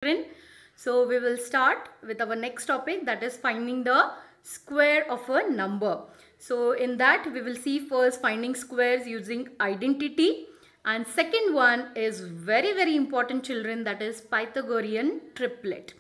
children. So we will start with our next topic, that is finding the square of a number. So in that we will see first finding squares using identity, and second one is very important children, that is Pythagorean triplet.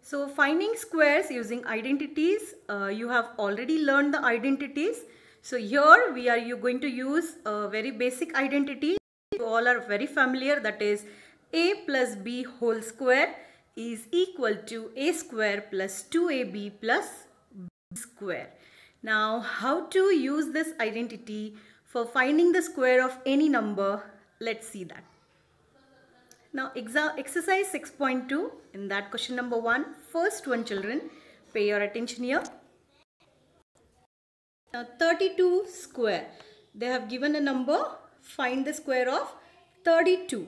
So finding squares using identities, you have already learned the identities. So here we are going to use a very basic identity. You all are very familiar, that is a plus b whole square is equal to a square plus 2ab plus b square. Now how to use this identity for finding the square of any number? Let's see that. Now exercise 6.2, in that question number 1, first one children, pay your attention here. Now 32 square, they have given a number, find the square of 32.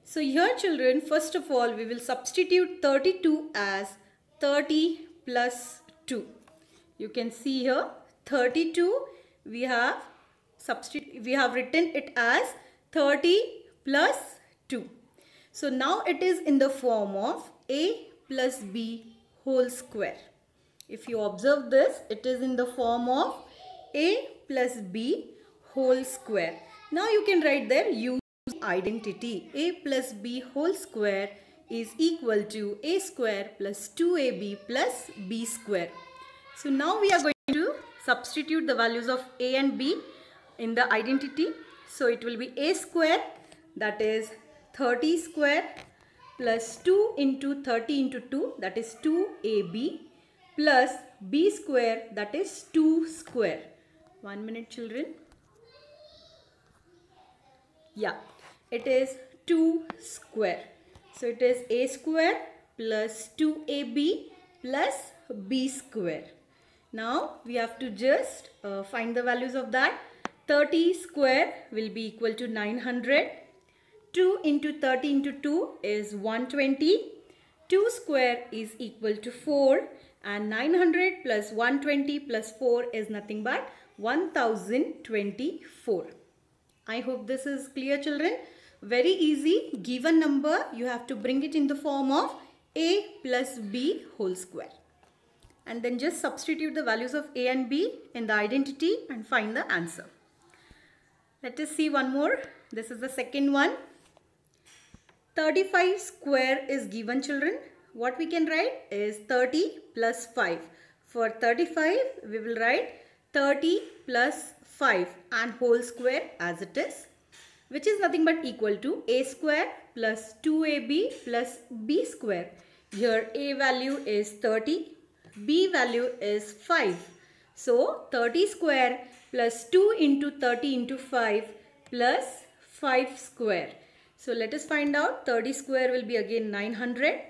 So here children, first of all we will substitute 32 as 30 plus 2. You can see here 32 we have written it as 30 plus 2. So now it is in the form of a plus b whole square. If you observe this, it is in the form of a plus b whole square. Now you can write there, use identity. A plus b whole square is equal to a square plus 2ab plus b square. So now we are going to substitute the values of a and b in the identity. So it will be a square, that is 30 square, plus 2 into 30 into 2, that is 2ab, plus b square, that is 2 square. 1 minute children. Yeah, it is 2 square. So it is a square plus 2ab plus b square. Now we have to just find the values of that. 30 square will be equal to 900. 2 into 30 into 2 is 120. 2 square is equal to 4, and 900 plus 120 plus 4 is nothing but 1024. I hope this is clear children. Very easy. Given number, you have to bring it in the form of a plus b whole square. And then just substitute the values of a and b in the identity and find the answer. Let us see one more. This is the second one. 35 square is given children. What we can write is 30 plus 5. For 35 we will write 30 plus 5 and whole square as it is, which is nothing but equal to a square plus 2ab plus b square. Here a value is 30, b value is 5. So 30 square plus 2 into 30 into 5 plus 5 square. So let us find out. 30 square will be again 900,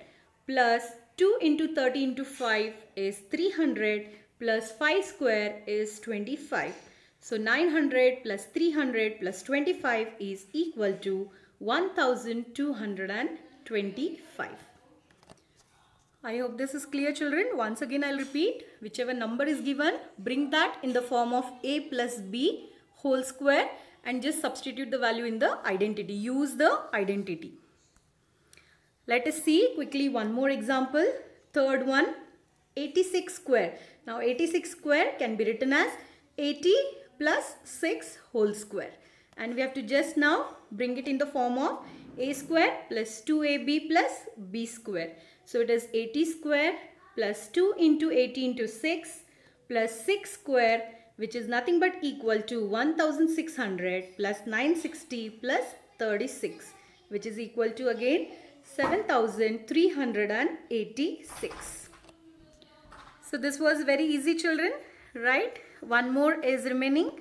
plus 2 into 30 into 5 is 300, plus 5 square is 25. So 900 plus 300 plus 25 is equal to 1225. I hope this is clear children. Once again I'll repeat, whichever number is given, bring that in the form of a plus b whole square and just substitute the value in the identity. Use the identity. Let us see quickly one more example. Third one, 86 square. Now 86 square can be written as 80 plus 6 whole square. And we have to just now bring it in the form of a square plus 2ab plus b square. So it is 80 square plus 2 into 80 into 6 plus 6 square, which is nothing but equal to 1600 plus 960 plus 36, which is equal to again 7386. So this was very easy children, right? One more is remaining.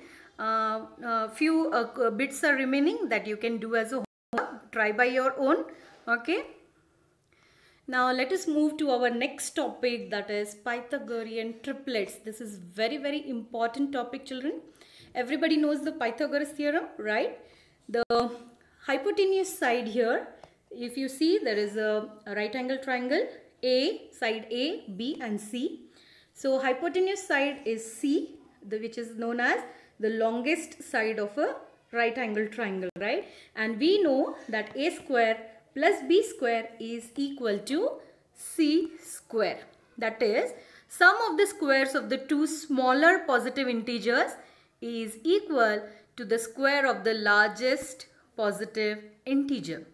Few bits are remaining that you can do as a homework. Try by your own. Okay. Now let us move to our next topic, that is Pythagorean triplets. This is very important topic children. Everybody knows the Pythagoras theorem, right? The hypotenuse side here, if you see, there is a right angle triangle, A, side A, B and C. So hypotenuse side is C, which is known as the longest side of a right angle triangle, right? And we know that a square plus b square is equal to c square. That is, sum of the squares of the two smaller positive integers is equal to the square of the largest positive integer.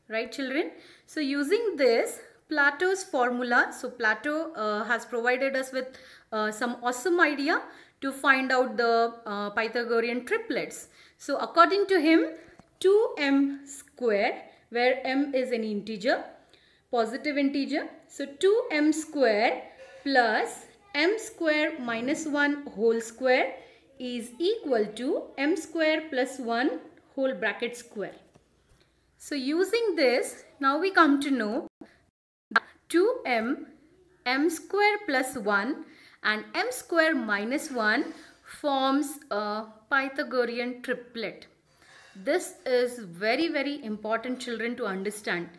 Right, children? So using this Plato's formula, so Plato has provided us with some awesome idea to find out the Pythagorean triplets. So according to him, 2m square, where m is an integer, positive integer. So 2m square plus m square minus 1 whole square is equal to m square plus 1 whole bracket square. So using this, now we come to know 2m, m square plus 1 and m square minus 1 forms a Pythagorean triplet. This is very important, children, to understand.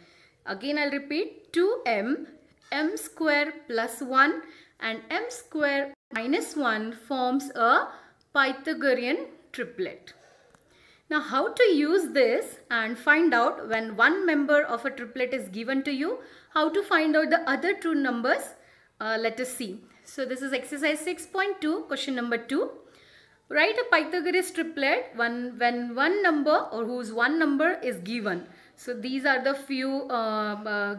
Again I'll repeat, 2m, m square plus 1 and m square minus 1 forms a Pythagorean triplet. Now how to use this and find out when one member of a triplet is given to you, how to find out the other two numbers, let us see. So this is exercise 6.2, question number 2. Write a Pythagoras triplet when one number or whose one number is given. So these are the few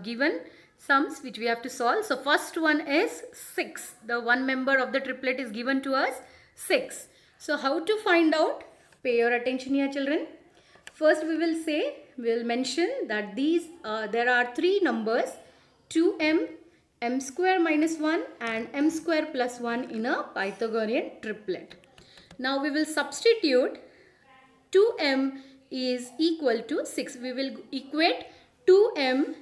given sums which we have to solve. So first one is 6. The one member of the triplet is given to us 6. So how to find out? Pay your attention here, children. First we will mention that these there are three numbers, 2m, m square minus 1 and m square plus 1 in a Pythagorean triplet. Now we will substitute 2m is equal to 6. We will equate 2m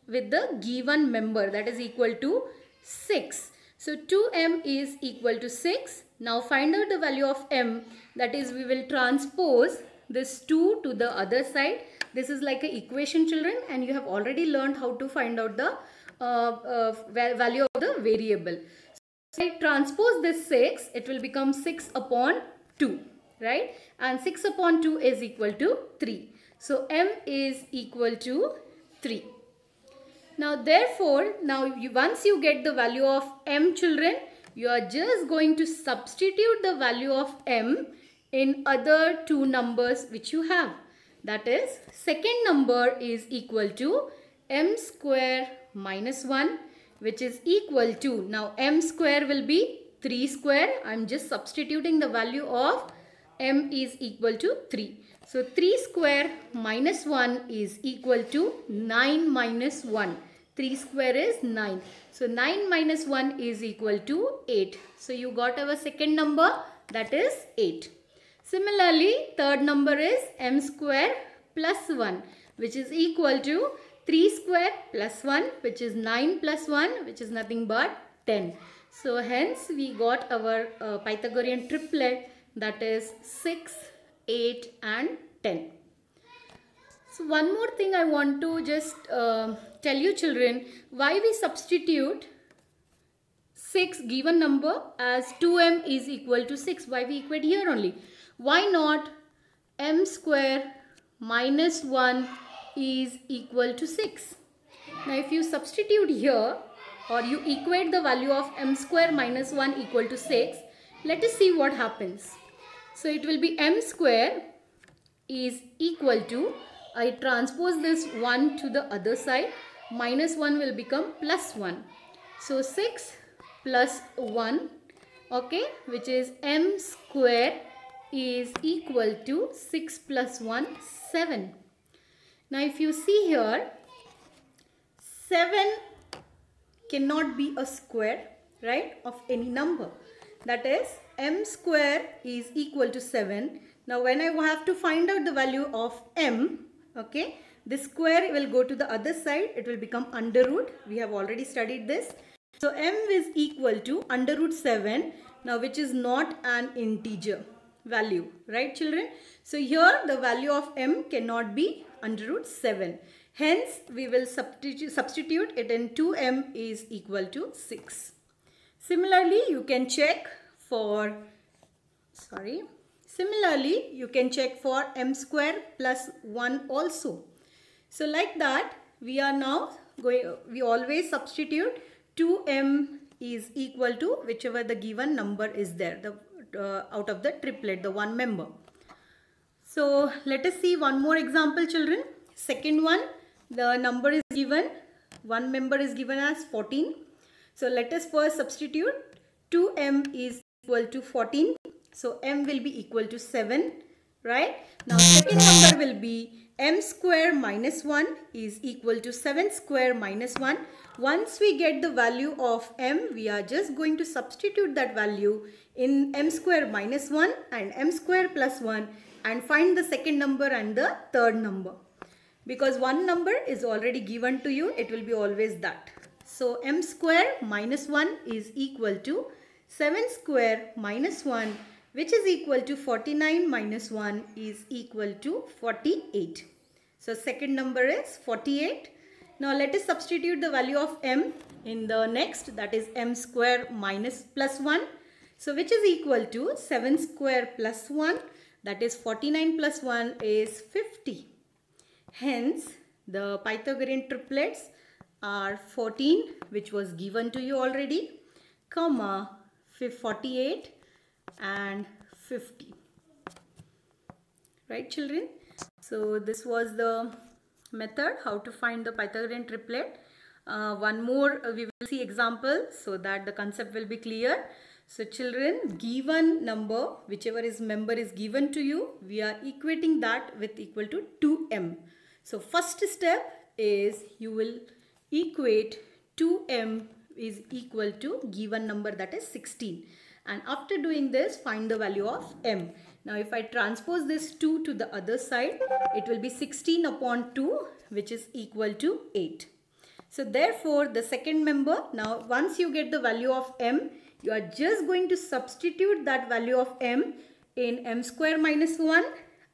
with the given member, that is equal to 6. So 2m is equal to 6. Now find out the value of m, that is we will transpose this 2 to the other side. This is like an equation, children, and you have already learned how to find out the value of the variable. So I transpose this 6, it will become 6 upon 2, right? And 6 upon 2 is equal to 3. So m is equal to 3. Now therefore, once you get the value of m, children, you are just going to substitute the value of m in other two numbers which you have. That is, second number is equal to m square minus 1, which is equal to, now m square will be 3 square. I am just substituting the value of m is equal to 3. So 3 square minus 1 is equal to 9 minus 1. 3 square is 9. So 9 minus 1 is equal to 8. So you got our second number, that is 8. Similarly, third number is m square plus 1, which is equal to 3 square plus 1, which is 9 plus 1, which is nothing but 10. So hence we got our Pythagorean triplet, that is 6, 8 and 10. So one more thing I want to just tell you, children, why we substitute 6 given number as 2m is equal to 6. Why we equate here only? Why not m square minus 1 is equal to 6? Now if you substitute here or you equate the value of m square minus 1 equal to 6, let us see what happens. So it will be m square is equal to, I transpose this 1 to the other side, minus 1 will become plus 1. So 6 plus 1, okay, which is m square is equal to 6 plus 1, 7. Now if you see here, 7 cannot be a square, right, of any number. That is, m square is equal to 7. Now when I have to find out the value of m, okay, this square will go to the other side, it will become under root. We have already studied this. So m is equal to under root 7, now which is not an integer value, right, children? So here the value of m cannot be under root 7. Hence we will substitute it in 2m is equal to 6. Similarly, you can check for Similarly, you can check for m square plus 1 also. So like that, we are now we always substitute 2m is equal to whichever the given number is there, out of the triplet, the one member. So let us see one more example, children. Second one, the number is given, one member is given as 14. So let us first substitute 2m is equal to 14. So m will be equal to 7, right? Now second number will be m square minus 1 is equal to 7 square minus 1. Once we get the value of m, we are just going to substitute that value in m square minus 1 and m square plus 1 and find the second number and the third number. Because one number is already given to you, it will be always that. So m square minus 1 is equal to 7 square minus 1, which is equal to 49 minus 1 is equal to 48. So second number is 48. Now let us substitute the value of m in the next, that is m square minus plus 1. So which is equal to 7 square plus 1, that is 49 plus 1 is 50. Hence the Pythagorean triplets are 14, which was given to you already, comma 48 and 50. Right, children? So this was the method how to find the Pythagorean triplet. One more we will see example so that the concept will be clear. So children, given number, whichever is member is given to you, we are equating that with equal to 2m. So first step is you will equate 2m is equal to given number, that is 16. And after doing this, find the value of m. Now if I transpose this 2 to the other side, it will be 16 upon 2, which is equal to 8. So therefore the second member, now once you get the value of m, you are just going to substitute that value of m in m square minus 1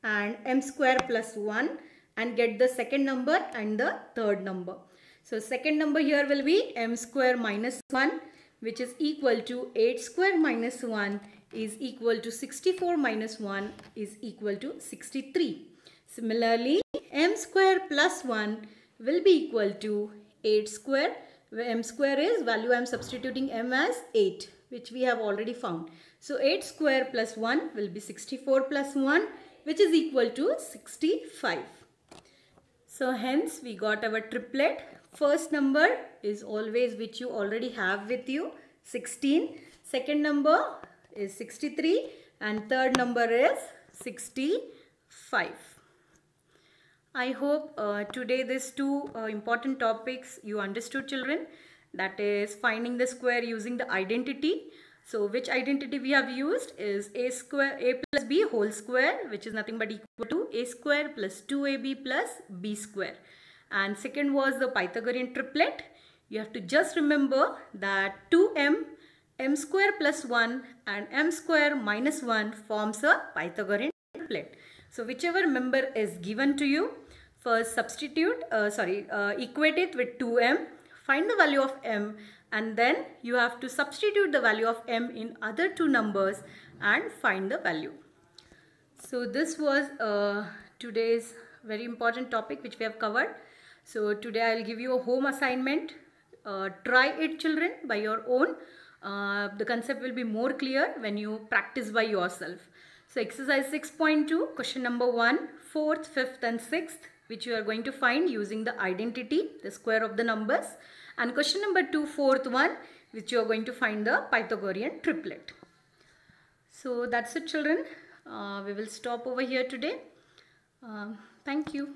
and m square plus 1 and get the second number and the third number. So second number here will be m square minus 1, which is equal to 8 square minus 1 is equal to 64 minus 1 is equal to 63. Similarly, m square plus 1 will be equal to 8 square, where m square is value I am substituting m as 8, which we have already found. So 8 square plus 1 will be 64 plus 1, which is equal to 65. So hence we got our triplet. First number is always which you already have with you, 16. Second number is 63 and third number is 65. I hope today these two important topics you understood, children. That is finding the square using the identity. So which identity we have used is a plus b whole square, which is nothing but equal to a square plus 2ab plus b square. And second was the Pythagorean triplet. You have to just remember that 2m, m square plus 1 and m square minus 1 forms a Pythagorean triplet. So whichever member is given to you, first equate it with 2m, find the value of m, and then you have to substitute the value of m in other two numbers and find the value. So this was today's very important topic which we have covered. So today I will give you a home assignment. Try it, children, by your own. The concept will be more clear when you practice by yourself. So exercise 6.2, question number 1, 4th, 5th and 6th, which you are going to find using the identity, the square of the numbers. And question number 2, 4th one, which you are going to find the Pythagorean triplet. So that's it, children. We will stop over here today. Thank you.